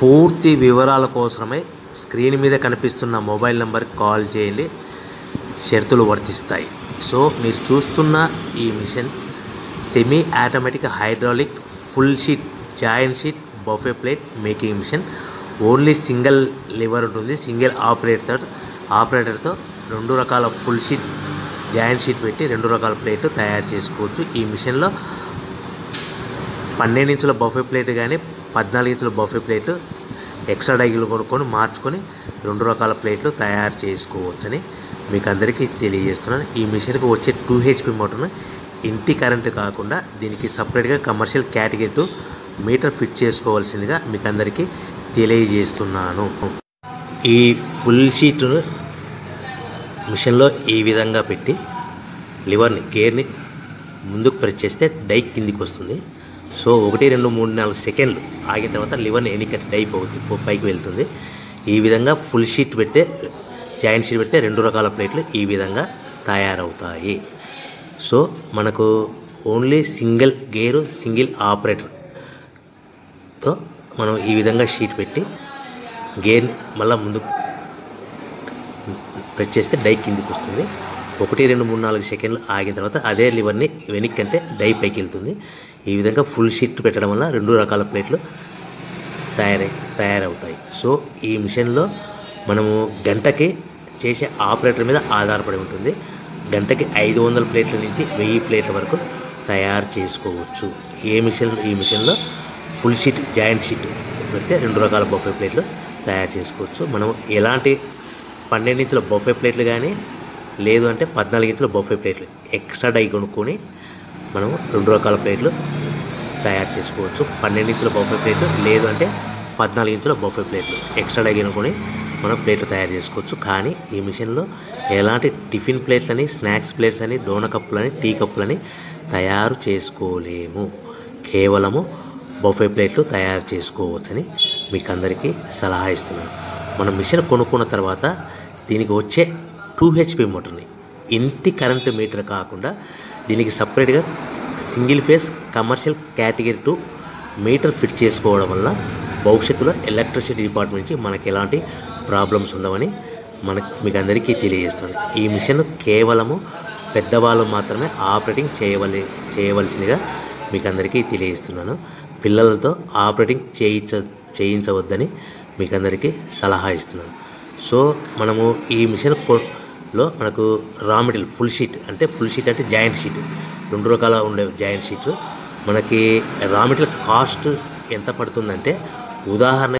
పూర్తి వివరాల కోసమై స్క్రీన్ మీద కనిపిస్తున్న మొబైల్ నెంబర్కి కాల్ చేయండి. షరతులు వర్తిస్తాయి. సో మీరు చూస్తున్న ఈ machine semi automatic hydraulic full sheet joint sheet buffet plate making machine. Only single lever ఉంటుంది. సింగిల్ ఆపరేటర్తో 2 రకాల ఫుల్ షీట్ జాయింట్ షీట్ పెట్టి 2 రకాల ప్లేట్లు తయారు చేసుకోవచ్చు. ఈ మిషన్లో 12 ఇంచుల బఫే ప్లేట్ కానీ 14 ఇంచుల బఫే ప్లేట్ ఎక్స్ట్రా డైలు కొనుక్కొని మార్చుకొని 2 రకాల ప్లేట్లు తయారు చేసుకోవచ్చని మీకు అందరికీ తెలియజేస్తున్నాను. ఈ మిషన్కి వచ్చే 2 HP మోటార్ను ఇంటి కరెంటు కాకుండా దీనికి సపరేట్గా కమర్షియల్ కేటగిరీ 2 మీటర్ ఫిట్ చేసుకోవాల్సిందిగా మీకు అందరికీ తెలియజేస్తున్నాను. ఈ ఫుల్ షీట్ను మిషన్లో ఈ విధంగా పెట్టి లివర్ని గేర్ని ముందుకు ప్రెస్ చేస్తే డై కిందికి వస్తుంది. సో 1 2 3 4 సెకండ్లు ఆగిన తర్వాత లివర్ని ఎన్నికట్టి డై పైకి వెళ్తుంది. ఈ విధంగా ఫుల్ షీట్ పెడితే జాయింట్ షీట్ పెడితే 2 రకాల ప్లేట్లు ఈ విధంగా తయారవుతాయి. సో మనకు ఓన్లీ సింగిల్ గేరు సింగిల్ ఆపరేటర్తో మనం ఈ విధంగా షీట్ పెట్టి గేర్ని మళ్ళీ ముందుకు ప్రెస్ చేస్తే డై కిందికి వస్తుంది. 1 2 3 4 సెకండ్లు ఆగిన తర్వాత అదే లివర్ని వెనక్కి అంటే డై పైకి వెళ్తుంది. ఈ విధంగా ఫుల్ షీట్ పెట్టడం వల్ల 2 రకాల ప్లేట్లు తయారవుతాయి. సో ఈ మిషన్లో మనము గంటకి చేసే ఆపరేటర్ మీద ఆధారపడి ఉంటుంది. గంటకి 500 ప్లేట్ల నుంచి 1000 ప్లేట్ల వరకు తయారు చేసుకోవచ్చు. ఈ మిషన్లో ఫుల్ షీట్ జాయింట్ షీట్ పెడితే 2 రకాల బఫే ప్లేట్లు తయారు చేసుకోవచ్చు. మనం ఎలాంటి 12 ఇంచుల బఫే ప్లేట్లు కానీ లేదు అంటే 14 ఇంచుల బఫే ప్లేట్లు ఎక్స్ట్రా డై కొనుక్కొని మనం 2 రకాల ప్లేట్లు తయారు చేసుకోవచ్చు. 12 ఇంచుల బఫే ప్లేట్లు లేదు అంటే 14 ఇంచుల బఫే ప్లేట్లు ఎక్స్ట్రా డై కొనుక్కొని మనం ప్లేట్లు తయారు చేసుకోవచ్చు. కానీ ఈ మిషన్లో ఎలాంటి టిఫిన్ ప్లేట్లని స్నాక్స్ ప్లేట్స్ అని డోన కప్పులని టీ కప్పులని తయారు చేసుకోలేము. కేవలము బఫే ప్లేట్లు తయారు చేసుకోవచ్చని మీకు అందరికీ సలహా ఇస్తున్నాను. మనం మిషన్ కొనుక్కున్న తర్వాత దీనికి వచ్చే 2 HP మోటార్ని ఇంటి కరెంటు మీటర్ కాకుండా దీనికి సపరేట్గా single phase commercial category 2 metre fit చేసుకోవడం వల్ల భవిష్యత్తులో ఎలక్ట్రిసిటీ డిపార్ట్మెంట్ నుంచి మనకి ఎలాంటి ప్రాబ్లమ్స్ ఉండవని మీకు అందరికీ తెలియజేస్తుంది. ఈ మిషన్ కేవలము పెద్దవాళ్ళు మాత్రమే ఆపరేటింగ్ చేయవలసిందిగా మీకు అందరికీ తెలియజేస్తున్నాను. పిల్లలతో ఆపరేటింగ్ చేయించవద్దని మీకు అందరికీ సలహా ఇస్తున్నాను. సో మనము ఈ మిషన్లో మనకు రా మెటీరియల్ ఫుల్ షీట్ అంటే జాయింట్ షీట్ 2 రకాల ఉండే జాయింట్ షీట్ మనకి రా మెటీరియల్ కాస్ట్ ఎంత పడుతుందంటే ఉదాహరణ